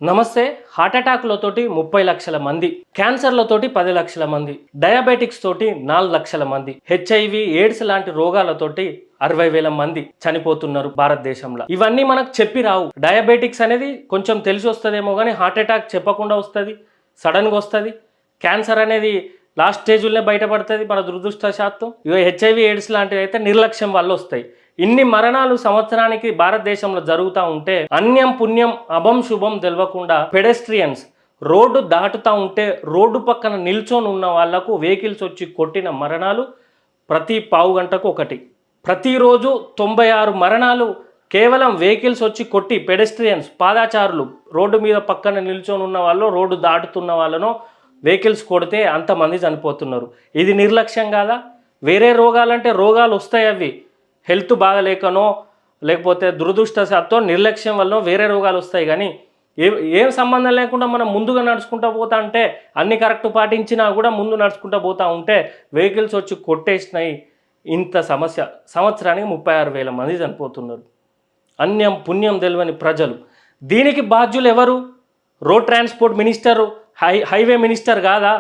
నమస్తే. హార్ట్ అటాక్లతోటి 30 లక్షల మంది, క్యాన్సర్లతోటి 10 లక్షల మంది, డయాబెటిక్స్ తోటి 4 లక్షల మంది, హెచ్ఐవి ఎయిడ్స్ లాంటి రోగాలతోటి 60,000 మంది చనిపోతున్నారు భారతదేశంలో. ఇవన్నీ మనకు చెప్పి రావు. డయాబెటిక్స్ అనేది కొంచెం తెలిసి వస్తుందేమో కానీ హార్ట్ అటాక్ చెప్పకుండా వస్తుంది, సడన్గా వస్తుంది. క్యాన్సర్ అనేది లాస్ట్ స్టేజ్లోనే బయటపడుతుంది మన దురదృష్టవశాత్తు. ఇక హెచ్ఐవి ఎయిడ్స్ లాంటివి అయితే నిర్లక్ష్యం వల్ల వస్తాయి. ఇన్ని మరణాలు సంవత్సరానికి భారతదేశంలో జరుగుతూ ఉంటే అన్యం పుణ్యం అభం శుభం తెలియకుండా పెడెస్ట్రియన్స్ రోడ్డు దాటుతూ ఉంటే రోడ్డు పక్కన నిల్చొని ఉన్న వాళ్లకు వెహికల్స్ వచ్చి కొట్టిన మరణాలు ప్రతి పావు గంటకు ఒకటి. ప్రతిరోజు 96 మరణాలు కేవలం వెహికల్స్ వచ్చి కొట్టి పెడెస్ట్రియన్స్ పాదాచారులు రోడ్డు మీద పక్కన నిల్చొని ఉన్న వాళ్ళు రోడ్డు దాటుతున్న వాళ్ళను వెహికల్స్ కొడితే అంతమంది చనిపోతున్నారు. ఇది నిర్లక్ష్యం కాదా? వేరే రోగాలంటే రోగాలు వస్తాయి, అవి హెల్త్ బాగలేకనో లేకపోతే దురదృష్టవశాత్తు నిర్లక్ష్యం వల్ల వేరే రోగాలు వస్తాయి. కానీ ఏం సంబంధం లేకుండా మనం ముందుగా నడుచుకుంటూ పోతా అంటే అన్ని కరెక్ట్ పాటించినా కూడా ముందు నడుచుకుంటూ పోతూ ఉంటే వెహికల్స్ వచ్చి కొట్టేసినాయి. ఇంత సమస్య సంవత్సరానికి 36,000 మంది చనిపోతున్నారు. అన్యం పుణ్యం తెలియని ప్రజలు. దీనికి బాధ్యులు ఎవరు? Road transport minister, highway minister కాదా?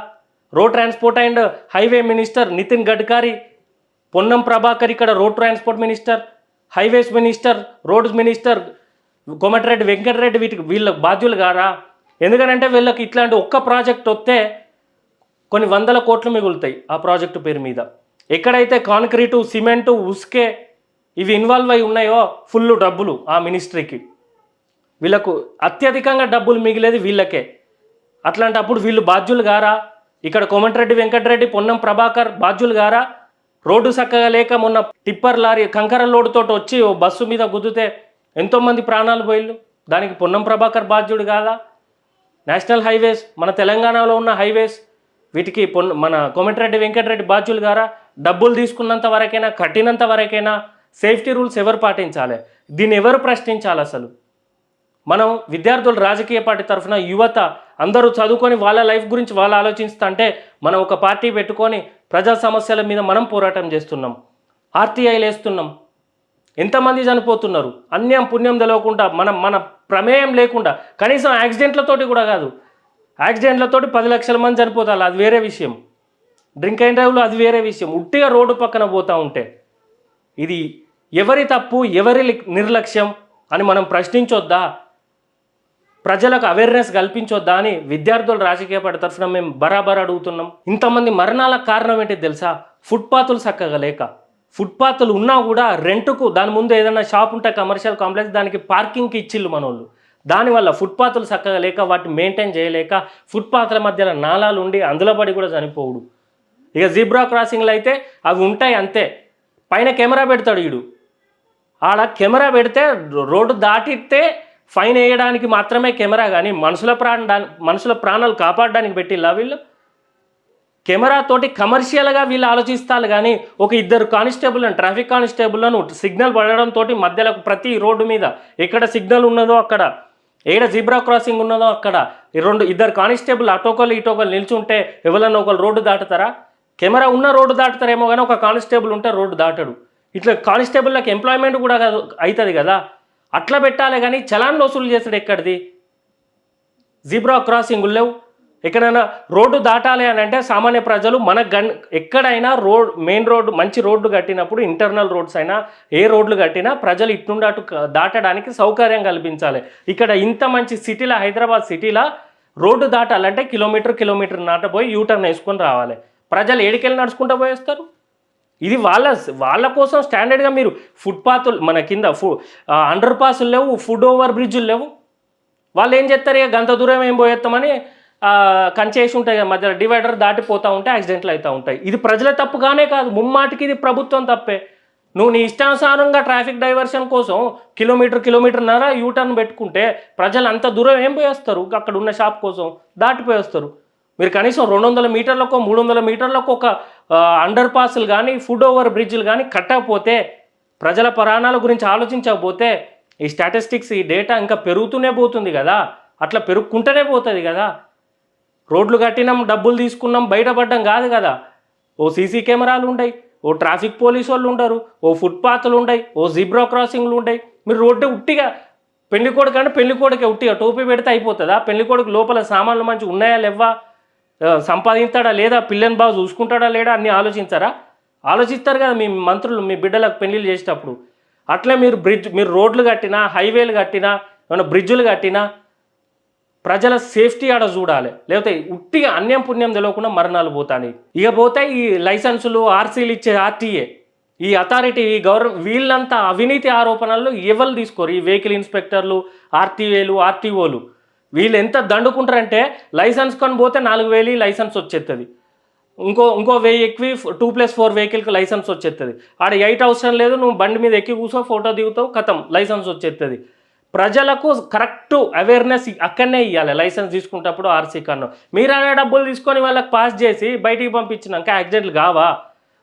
Road transport and highway minister Nitin Gadkari, Ponnam Prabhakar ఇక్కడ road transport minister, highways minister, roads minister Komatireddy Venkat Reddy వీళ్ళకి బాధ్యులు కారా? ఎందుకంటే వీళ్ళకి ఇట్లాంటి ఒక్క ప్రాజెక్ట్ వస్తే కొన్ని 100 కోట్లు మిగులుతాయి ఆ ప్రాజెక్టు పేరు మీద. ఎక్కడైతే కాంక్రీటు, సిమెంటు, ఉస్కే ఇవి ఇన్వాల్వ్ అయి ఉన్నాయో ఫుల్ డబ్బులు ఆ మినిస్ట్రీకి. వీళ్ళకు అత్యధికంగా డబ్బులు మిగిలేది వీళ్ళకే. అట్లాంటప్పుడు వీళ్ళు బాధ్యులు గారా? ఇక్కడ కోమటిరెడ్డి వెంకటరెడ్డి, పొన్నం ప్రభాకర్ బాధ్యులు గారా? రోడ్డు చక్కగా లేక మొన్న టిప్పర్ లారీ కంకర లోడుతో వచ్చి ఓ బస్సు మీద గుద్దితే ఎంతోమంది ప్రాణాలు పోయిళ్ళు. దానికి పొన్నం ప్రభాకర్ బాధ్యుడు కాదా? నేషనల్ హైవేస్, మన తెలంగాణలో ఉన్న హైవేస్, వీటికి మన కోమటిరెడ్డి వెంకటరెడ్డి బాధ్యులు గారా? డబ్బులు తీసుకున్నంత వరకైనా, కట్టినంత వరకైనా సేఫ్టీ రూల్స్ ఎవరు పాటించాలి? దీన్ని ఎవరు ప్రశ్నించాలి? అసలు మనం విద్యార్థులు, రాజకీయ పార్టీ తరఫున యువత అందరూ చదువుకొని వాళ్ళ లైఫ్ గురించి వాళ్ళు ఆలోచిస్తుంటే మనం ఒక పార్టీ పెట్టుకొని ప్రజా సమస్యల మీద మనం పోరాటం చేస్తున్నాం, ఆర్టీఐలు వేస్తున్నాం. ఎంతమంది చనిపోతున్నారు అన్యం పుణ్యం తెలియకుండా, మన ప్రమేయం లేకుండా. కనీసం యాక్సిడెంట్లతోటి కూడా కాదు, యాక్సిడెంట్లతోటి 10 లక్షల మంది చనిపోతారు, అది వేరే విషయం. డ్రింక్ అండ్ డ్రైవ్లో అది వేరే విషయం. ఉట్టిగా రోడ్డు పక్కన పోతూ ఉంటే ఇది ఎవరి తప్పు, ఎవరి నిర్లక్ష్యం అని మనం ప్రశ్నించొద్దా? ప్రజలకు అవేర్నెస్ కల్పించొద్దా అని విద్యార్థుల రాజకీయ పార్టీ తరఫున మేము బరాబర్ అడుగుతున్నాం. ఇంతమంది మరణాలకు కారణం ఏంటి తెలుసా? ఫుట్పాత్లు చక్కగా లేక. ఫుట్పాత్లు ఉన్నా కూడా రెంట్కు, దాని ముందు ఏదైనా షాప్ ఉంటే కమర్షియల్ కాంప్లెక్స్, దానికి పార్కింగ్కి ఇచ్చిళ్ళు మనోళ్ళు. దానివల్ల ఫుట్పాత్లు చక్కగా లేక వాటిని మెయింటైన్ చేయలేక ఫుట్పాత్ల మధ్యలో నాలాలు ఉండి అందులో పడి కూడా చనిపోవుడు. ఇక జీబ్రా క్రాసింగ్లు అయితే అవి ఉంటాయి అంతే, పైన కెమెరా పెడతాడు వీడు. ఆడ కెమెరా పెడితే రోడ్డు దాటితే ఫైన్ వేయడానికి మాత్రమే కెమెరా, కానీ మనుషుల ప్రాణాలు కాపాడడానికి పెట్టిల్లా వీళ్ళు? కెమెరాతోటి కమర్షియల్గా వీళ్ళు ఆలోచిస్తారు. కానీ ఒక 2 కానిస్టేబుల్లను, ట్రాఫిక్ కానిస్టేబుల్లను సిగ్నల్ పడడంతో మధ్యలో ప్రతి రోడ్డు మీద ఎక్కడ సిగ్నల్ ఉన్నదో అక్కడ, ఏడ జీబ్రా క్రాసింగ్ ఉన్నదో అక్కడ 2 కానిస్టేబుల్ అటోకలు ఇటోకలు నిల్చుంటే ఎవరన్నా ఒకరు రోడ్డు దాటుతారా? కెమెరా ఉన్న రోడ్డు దాటుతారేమో కానీ ఒక కానిస్టేబుల్ ఉంటే రోడ్డు దాటడు. ఇట్లా కానిస్టేబుల్లకు ఎంప్లాయ్మెంట్ కూడా అవుతుంది కదా, అట్లా పెట్టాలి. కానీ చలాన్లు వసూలు చేస్తాడు ఎక్కడిది? జీబ్రా క్రాసింగులు లేవు. ఎక్కడైనా రోడ్డు దాటాలి అని అంటే సామాన్య ప్రజలు ఎక్కడైనా మెయిన్ రోడ్డు, మంచి రోడ్డు కట్టినప్పుడు ఇంటర్నల్ రోడ్స్ అయినా ఏ రోడ్లు కట్టినా ప్రజలు ఇట్నుండి అటు దాటడానికి సౌకర్యం కల్పించాలి. ఇక్కడ ఇంత మంచి సిటీలో, హైదరాబాద్ సిటీలో రోడ్డు దాటాలంటే కిలోమీటర్ నాటపోయి యూటర్న్ వేసుకొని రావాలి. ప్రజలు ఏడికెళ్ళి నడుచుకుంటూ పోయేస్తారు. ఇది వాళ్ళ కోసం స్టాండర్డ్గా మీరు ఫుట్పాత్లు, మన కింద అండర్ పాస్లు లేవు, ఫుడ్ ఓవర్ బ్రిడ్జులు లేవు. వాళ్ళు ఏం చేస్తారు? ఇక గంత దూరం ఏం పోయేస్తామని కంచేసి ఉంటాయి కదా మధ్యలో, డివైడర్ దాటిపోతూ ఉంటే యాక్సిడెంట్లు అవుతూ ఉంటాయి. ఇది ప్రజల తప్పుగానే కాదు, ముమ్మాటికి ఇది ప్రభుత్వం తప్పే. నువ్వు నీ ఇష్టానుసారంగా ట్రాఫిక్ డైవర్షన్ కోసం కిలోమీటర్న్నర యూటర్న్ పెట్టుకుంటే ప్రజలు అంత దూరం ఏం పోయేస్తారు? అక్కడ ఉన్న షాప్ కోసం దాటిపోయేస్తారు. మీరు కనీసం 200 మీటర్లకు 300 మీటర్లకు ఒక అండర్ పాస్లు కానీ, ఫుడ్ ఓవర్ బ్రిడ్జ్లు కానీ కట్టకపోతే, ప్రజల ప్రాణాల గురించి ఆలోచించకపోతే ఈ స్టాటిస్టిక్స్, ఈ డేటా ఇంకా పెరుగుతూనే పోతుంది కదా, అట్లా పెరుగుకుంటూనే పోతుంది కదా. రోడ్లు కట్టినాం, డబ్బులు తీసుకున్నాం, బయటపడ్డం కాదు కదా. ఓ సీసీ కెమెరాలు ఉండయి, ఓ ట్రాఫిక్ పోలీసు వాళ్ళు ఉండరు, ఓ ఫుట్పాత్లు ఉండయి, ఓ జీబ్రా క్రాసింగ్లు ఉండయి. మీరు రోడ్డు ఉట్టిగా పెళ్లి కొడుకు అంటే పెళ్లి కొడుకు ఉట్టిగా టోపీ పెడితే అయిపోతుందా? పెళ్లి కొడుకు లోపల సామాన్లు మంచి ఉన్నాయా లేవా, సంపాదించాడా లేదా, పిల్లని బాగా చూసుకుంటాడా లేడా అన్నీ ఆలోచించారా? ఆలోచిస్తారు కదా మీ మంత్రులు మీ బిడ్డలకు పెళ్లిళ్ళు చేసేటప్పుడు. అట్లే మీరు రోడ్లు కట్టినా, హైవేలు కట్టినా, ఏమైనా బ్రిడ్జులు కట్టినా ప్రజల సేఫ్టీ ఆడ చూడాలి. లేకపోతే ఉట్టిగా అన్యం పుణ్యం తెలియకుండా మరణాలు పోతాయి. ఇక పోతే ఈ లైసెన్సులు, ఆర్సీలు ఇచ్చే ఆర్టీఏ, ఈ అథారిటీ, ఈ వీళ్ళంతా అవినీతి ఆరోపణలు ఎవరు తీసుకోరు. ఈ వెహికల్ ఇన్స్పెక్టర్లు, ఆర్టీఏలు, ఆర్టీఓలు వీళ్ళు ఎంత దండుకుంటారంటే లైసెన్స్ కొని పోతే 4,000 లైసెన్స్ వచ్చేస్తుంది. ఇంకో 1000 ఎక్కువ 2+4 వెహికల్కి లైసెన్స్ వచ్చేస్తుంది. ఆడ 8 అవసరం లేదు, నువ్వు బండి మీద ఎక్కి కూర్చో, ఫోటో దిగుతావు, కథం లైసెన్స్ వచ్చేస్తుంది. ప్రజలకు కరెక్ట్ అవేర్నెస్ అక్కడనే ఇవ్వాలి. లైసెన్స్ తీసుకునేటప్పుడు ఆర్సీ కన్నా మీరు అనే డబ్బులు తీసుకొని వాళ్ళకి పాస్ చేసి బయటికి పంపించినాక యాక్సిడెంట్లు కావా?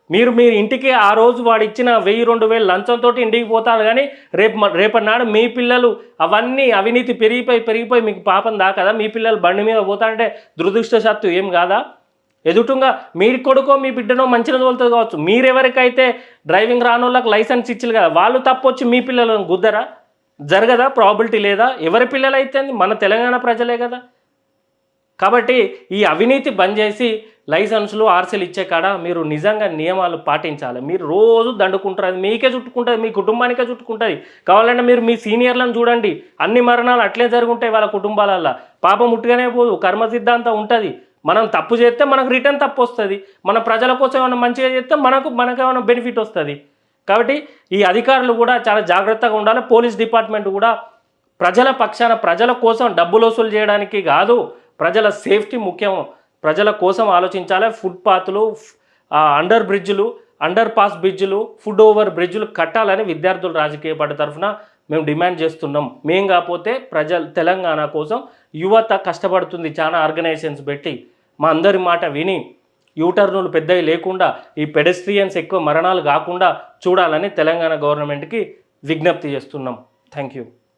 మీరు ఇంటికి ఆ రోజు వాడు ఇచ్చిన 1000-2000 లంచంతో ఇంటికి పోతారు. కానీ రేపటి నాడు మీ పిల్లలు అవన్నీ అవినీతి పెరిగిపోయి మీకు పాపం దాకదా? మీ పిల్లలు బండి మీద పోతారంటే దురదృష్టశాత్తు ఏం కాదా? ఎదుటంగా మీ కొడుకో మీ బిడ్డనో మంచిగా తోలుతుంది కావచ్చు. మీరెవరికైతే డ్రైవింగ్ రానోళ్ళకి లైసెన్స్ ఇచ్చారు కదా, వాళ్ళు తప్పొచ్చి మీ పిల్లలను గుద్దరా? జరగదా? ప్రాబిలిటీ లేదా? ఎవరి పిల్లలైతే మన తెలంగాణ ప్రజలే కదా. కాబట్టి ఈ అవినీతి బంద్ చేసి లైసెన్సులు, ఆర్సీలు ఇచ్చే కాడ మీరు నిజంగా నియమాలు పాటించాలి. మీరు రోజు దండుకుంటారు, అది మీకే చుట్టుకుంటుంది, మీ కుటుంబానికే చుట్టుకుంటుంది. కావాలంటే మీరు మీ సీనియర్లను చూడండి, అన్ని మరణాలు అట్లే జరుగుంటాయి వాళ్ళ కుటుంబాలల్లో. పాపం ముట్టుగానే పోదు, కర్మ సిద్ధాంతం ఉంటుంది. మనం తప్పు చేస్తే మనకు రిటర్న్ తప్పు వస్తుంది. మన ప్రజల కోసం ఏమైనా మంచిగా చేస్తే మనకేమైనా బెనిఫిట్ వస్తుంది. కాబట్టి ఈ అధికారులు కూడా చాలా జాగ్రత్తగా ఉండాలి. పోలీస్ డిపార్ట్మెంట్ కూడా ప్రజల పక్షాన, ప్రజల కోసం డబ్బులు వసూలు చేయడానికి కాదు, ప్రజల సేఫ్టీ ముఖ్యం. ప్రజల కోసం ఆలోచించాలి. ఫుట్పాత్లు, అండర్ బ్రిడ్జ్లు, అండర్ పాస్ బ్రిడ్జ్లు, ఫుట్ ఓవర్ బ్రిడ్జ్లు కట్టాలని విద్యార్థులు రాజకీయ పార్టీ తరఫున మేము డిమాండ్ చేస్తున్నాం. మేం కాకపోతే తెలంగాణ కోసం యువత కష్టపడుతుంది చాలా ఆర్గనైజేషన్స్ పెట్టి. మా అందరి మాట విని యూటర్నులు పెద్దవి లేకుండా, ఈ పెడెస్ట్రియన్స్ ఎక్కువ మరణాలు కాకుండా చూడాలని తెలంగాణ గవర్నమెంట్కి విజ్ఞప్తి చేస్తున్నాం. Thank you.